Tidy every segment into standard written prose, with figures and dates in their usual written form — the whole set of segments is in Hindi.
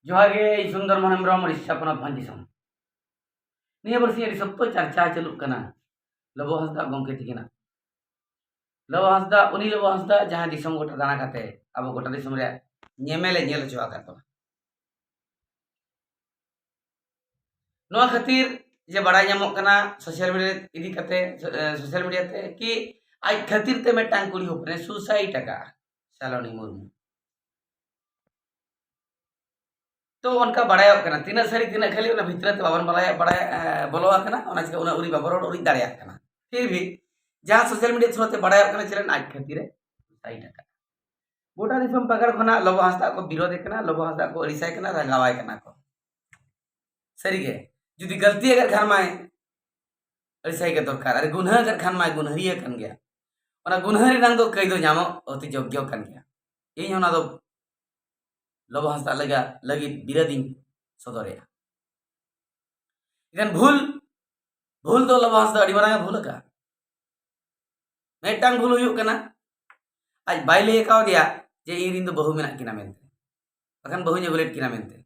जोहार गे सुंदर मोहन हेम्ब्रम उड़ीसा पनत भान दिसम निया बरसी अड़ी सप्तो चर्चा चलुक कना लबो हंसदा गमके तिकिना लबो हंसदा उनी लबो हंसदा जहां दिसम गोटा दाना काते अब गोटा दिसम रे नेमेले नेल चोआ कातो नोआ खातिर जे बड़ाई नामक कना सोशल मीडिया इदी कते सोशल मीडिया ते कि आज खातिर ते मेटांग कुड़ी होपने सुसाइड का सालोनी मुर्मू तो उनका बड़ाय कना तीना सारी तीना खाली उना भितर ते बाबन बड़ाय बड़ाय बोलोआ कना उना चिका उना उरी बाबरोड उरी दाड़िया कना फिर भी जहां सोशल मीडिया थ्रू ते बड़ाय कना चलन आज खातिर सुसाइड का गोटा दिसम पकड़ खना लबो हंसदा को विरोध कना लबो हंसदा को अरिसाय कना रंगावाय कना को सरी गे जुदी गलती अगर घर में अरिसाय के दरकार अरे गुनह अगर खान में गुनहरिया कन गया ओना गुनहरी रंग दो कई दो जामो अति योग्य कन गया इन होना दो लबो हंसदा लगा लगी बिरदिन सदरेया इकन भूल भूल दो लबो हंसदा अड़ी मारंग भूल का मेटांग भूल हुयुक कना आज बाय ले काव दिया जे इरिन दो बहु मेना किना मेनते अखन बहु ने गुलेट किना मेनते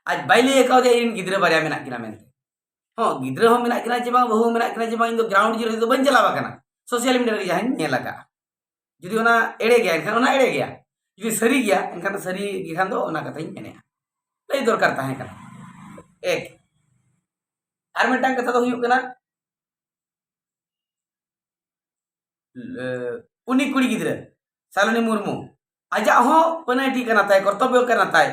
आज बाय ले काव दिया इरिन गिद्रे बारिया मेना किना मेनते हो गिद्रे हो मेना किना जे बांग बहु मेना किना जे बांग इन दो ग्राउंड जीरो दो बन चलावा कना सोशल मीडिया रे जहां नेला का जुदी ओना एड़े गया एनखान ओना एड़े गया जुदी सरी गया एनखान सरी गिखान दो ओना कथा मेने लई दरकार ताहे कना एक आर मेटांग कथा दो हुयुक कना उनी कुड़ी गिद्रे सालोनी मुर्मू आजा हो पनाटी कना ताय कर्तव्य कना ताय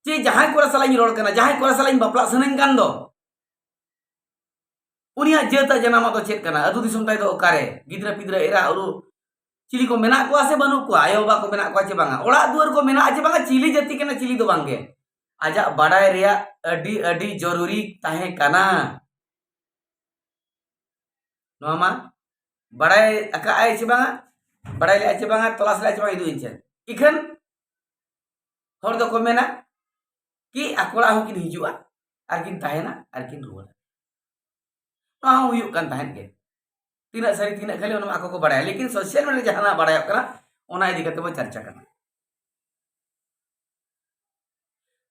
जे जहां कोरा सलाइन रोड कना जहां कोरा सलाइन बापला सनन कान दो उनिया जेता जनामा तो चेक कना अदु दिसम ताय दो ओकारे गिद्रा पिद्रा एरा औरु चिली को मेना को से बनु को आयो बा को मेना को चे बांगा ओड़ा दुआर को मेना चे बांगा चिली जति कना चिली दो बांगे आजा बड़ाय रिया अडी अडी जरूरी ताहे कना नोमा बड़ाय अका आय चे बांगा बड़ाय ले चे बांगा तलाश ले चे बांगा इदु इंचे इखन हर दो को मेना कि अकोड़ा हो किन हिजुआ आरकिन ताहेना आरकिन रुवा ना हुयुक कान ताहेन के तीना सारी तीना खाली ओना आको को बड़ाय लेकिन सोशल मीडिया जहाना बड़ाय कना ओना इदी कते बो चर्चा करना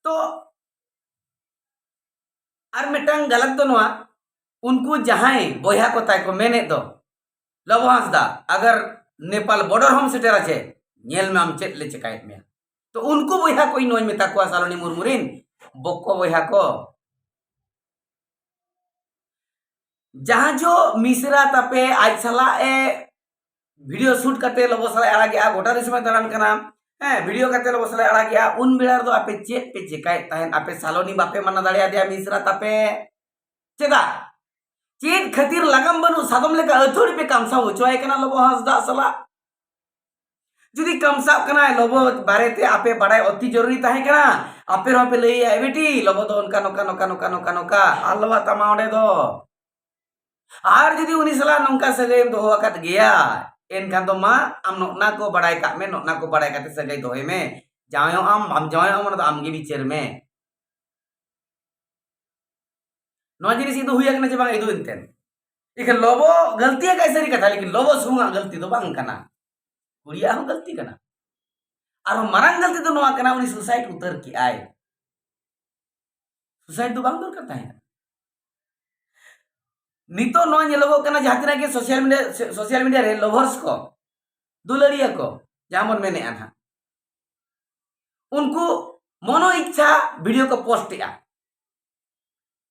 तो आर मेटांग गलत तो नोआ उनको जहां बोया को ताय को मेने दो लबो हंसदा अगर नेपाल बॉर्डर हम सेटेर आछे नेल में हम चेत ले चकायत में तो उनको बोया कोई नोय मेता को सालोनी मुरमुरिन बक्को बोया को जहां जो मिश्रा तापे आज सला ए वीडियो शूट करते लबो सला अड़ा गया गोटा दिसम दरान कना वीडियो करते लबो सला अड़ा गया उन बेड़ा दो आपे चेत पे चेकायत ताहेन आपे सालोनी बापे मना दाड़िया दिया मिश्रा तापे चेदा चेत खातिर लगाम बनु सादम लेका अथोड़ी पे कामसा होचोय कना लबो हंसदा सला जुदी कमसा कना लबो बारेते आपे बड़ाय अति जरूरी ताहे कना आपे रो पे लई आय बेटी लबो दो उनका नोका नोका नोका नोका नोका आलवा तमा ओडे दो आर जुदी उनी सला नोंका सगै दो वकत गया एनखान तो मा आम नोना को बड़ाय का में नोना को बड़ाय काते सगै दोहे में जायो आम जायो आम तो आमगे बिचार में नो जिनिस इदु हुया कना जे बांग इदु इनतेन इखन लबो गलती का सरी कथा लेकिन लबो सुंगा गलती तो बांग कना कुड़िया हो गलती कना आरो मारंग गलती तो नोआ कना उनी सुसाइड उतर की आय सुसाइड तो बांग दूर करता है नितो नो नेलोगो कना जहातिना के सोशल मीडिया रे लवर्स को दुलड़िया को जामन मेने आना उनको मनो इच्छा वीडियो को पोस्ट या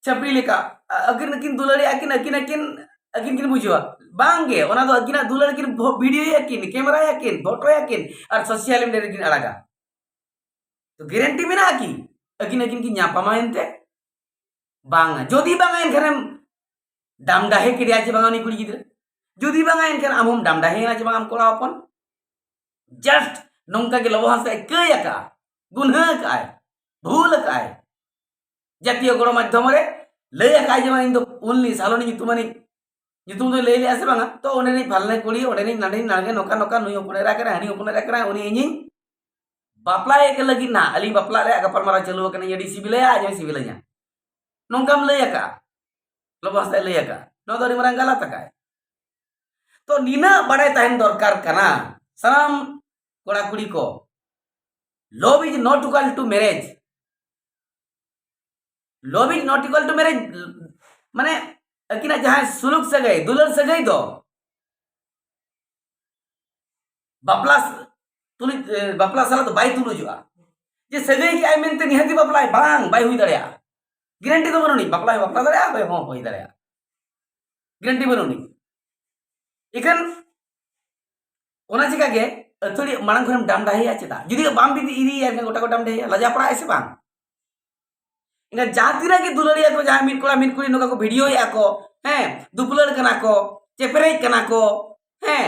छपरी लेका अगिन नकिन दुलड़िया अकिन अकिन अकिन अकिन किन बुझवा बांगे ओना दो अकिना दुलड़ किन वीडियो याकिन कैमरा याकिन फोटो याकिन और सोशल मीडिया रे किन अड़ागा तो गारंटी मेना की अकिन अकिन की न्यापामा एनते बांगा जोदी बांगा एनखरम डामडाहे किडिया चे बांगा नी कुड़ी गिद्रे जुदी बांगा एनखन आम हम डामडाहे ना चे बांगा हम कोड़ा अपन जस्ट नोंका के लबो हंसदा कय का गुनह काय भूल काय जातीय गण माध्यम रे लय काय जे इन दो ओनली सालोनी नितुमानी नितुम दो लय ले आसे बांगा तो ओने नि फालने कुड़ी ओने नि नाडे नागे नोका नोका नुय उपने रा करे हनी उपने रा करे उनी इनी बापला एक लगी ना अली बापला रे गपर मारा चलु कने यडी सिबिले आ जे सिबिले nya नोंकाम लय का लबो हंसदा लय का नो दरी मरंग गलत का तो नीना बड़े ताहन दरकार कना साम कोड़ा कुड़ी को love is not equal to marriage love is not equal to marriage माने अकिना जहां सुलुक सगई दुलर सगई दो बापला तुली बापला साला तो बाई तुलुजुआ जे सगई के आई मेनते निहती बापला बांग बाई हुई दड़या ग्यारंटी तो बनुनी बापला बापला दड़या होय हो हुई दड़या ग्यारंटी बनुनी इकन ओना चिका गे अथड़ी मांग खरम डाम डाहिया चेता जुदी बाम बिदी इदी या गोटा गोटाम डाहिया लजा पड़ा ऐसे बांग इनका जातिरा के दुलरिया को जहां मिट कोड़ा मिट कुड़ी नोका को वीडियो या को हैं दुपलर कना को चेपरे कना को हैं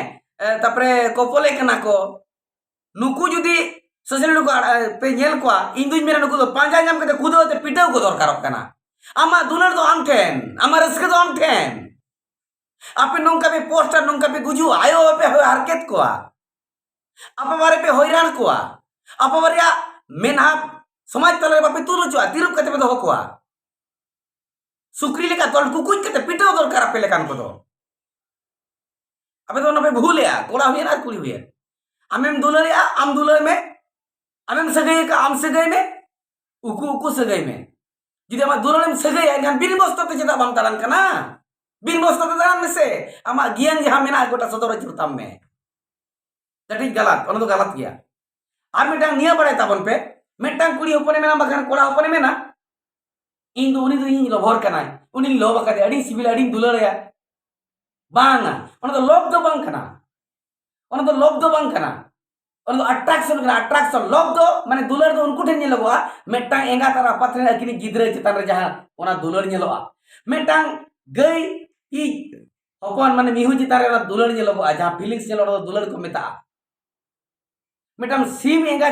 तापरे कोपोले कना को नुकु जुदी सोशल मीडिया को पे नेल को इन दुई मेरा नुकु तो पांजा नाम के खुदो ते पिटाव को दरकार कना आमा दुलर तो आम ठेन आमा रस्के तो आम ठेन आपे नोंका पे पोस्टर नोंका पे गुजु आयो पे हारकेत को apa mare pe hoiran kuah apa maria menha समाज तले बापे तुरु चुआ तिरुप कते पे दोह कुआ सुक्री लेका तोल कुकुज कते पिटो दरकार पे लेकान को दो अबे तो नबे भूल या कोड़ा हुए ना कुड़ी हुए आमेम दुलर या आम दुलर में आमेम सगई का आम सगई में उकु उकु सगई में जुदी आमा दुलर में सगई या गान बिन बस्तो ते चेदा बाम तालान कना बिन बस्तो ते तालान में से आमा गियान जहां मेना गोटा सदर चुताम में दैट इज गलत ओना तो गलत गया आर मिटांग निया बड़े ताबन पे मिटांग कुड़ी होपने मेना बखान कोड़ा होपने मेना इन दो उनी लोभर कनाय उनी लोभ कदे अडी सिविल अडी दुलर या बांगा ओना तो लोभ दो बांग कना ओना तो लोभ दो बांग कना ओना तो अट्रैक्शन कना अट्रैक्शन लोभ दो माने दुलर दो उनको ठेन लगवा मिटांग एंगा तारा पथरे अकिनी गिदरे चितान रे जहां ओना दुलर नेलोआ मिटांग गई ई होपन माने मिहु चितान रे दुलर नेलोआ जहां फीलिंग्स नेलो दुलर को मेता मिटाम सीम एंगा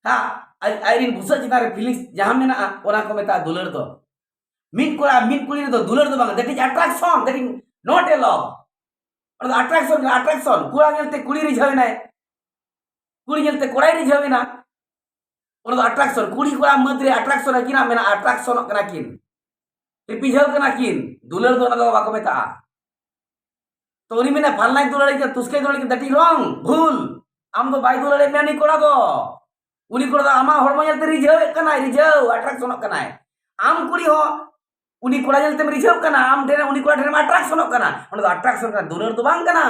हा आइरिन बुसा चितारे फीलिंग्स जहां मेना ओना को मेता दुलर दो मिन कुड़ी दो दुलर दो बांग that is attraction that is not a love और अट्रैक्शन अट्रैक्शन कुड़ा गेलते कुड़ी रिझावे ना कुड़ी गेलते कोड़ाई रिझावे ना और अट्रैक्शन कुड़ी कोड़ा मध्य अट्रैक्शन किना मेना अट्रैक्शन कना किन पिझाव कना किन दुलर दो ना बाको मेता तो उनी मेना फलना दुलर के तुसके दुलर के दैट इज रॉन्ग भूल आम तो बाई दुलरे मेनी कोड़ा दो उनी कोड़ा आमा हड़मो जलते रिझाव कना रिझाव अट्रैक्शन कना आम कुड़ी हो उनी कोड़ा जलते रिझाव कना आम ठेने उनी कोड़ा ठेने अट्रैक्शन कना ओना अट्रैक्शन कना दुलर दो बांग कना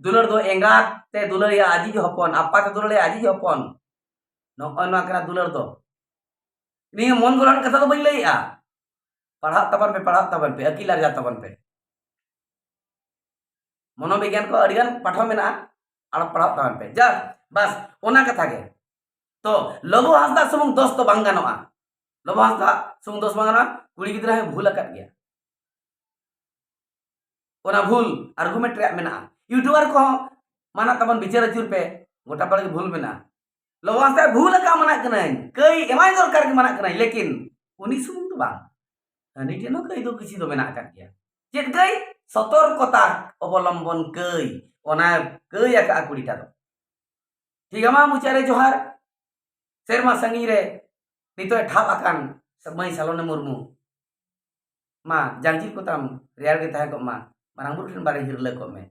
दुलर दो एंगात ते दुलर या आजी हपन आपा ते दुलर आजी हपन नोना कना दुलर दो नि मन गोलान कथा तो बई लईआ पढ़ा तबन पे अकील जा तबन पे मनोविज्ञान को अडिगान पाठो मेना आड़ पढ़ा तबन पे जा बस ओना कथा के तो लबो हासदा सुमुंग दोस्त तो बांग गानोआ लबो हासदा सुमुंग दोस्त बांग गानोआ कुड़ी गिदरा है भूल अकत गया ओना भूल आर्गुमेंट रे मेना यूट्यूबर को माना तबन विचार अचुर पे गोटा पड़ के भूल मेना लबो हासदा भूल का मना कनाई कई एमाय दरकार के मना कनाई लेकिन उनी सुमुंग तो बांग हनी टेनो कई दो किसी तो मेना अकत गया चेत गई सतर्कता अवलंबन कई ओना कई आका कुड़ीटा दो ठीक है मा मुचारे जोहार सेरमा संगी रे नितो ठाप आकान मई सालोने मुर्मू मा जांजीर को ताम रेयार के ताहे को मा मारांग बुरु ठेन बारे हिरले को में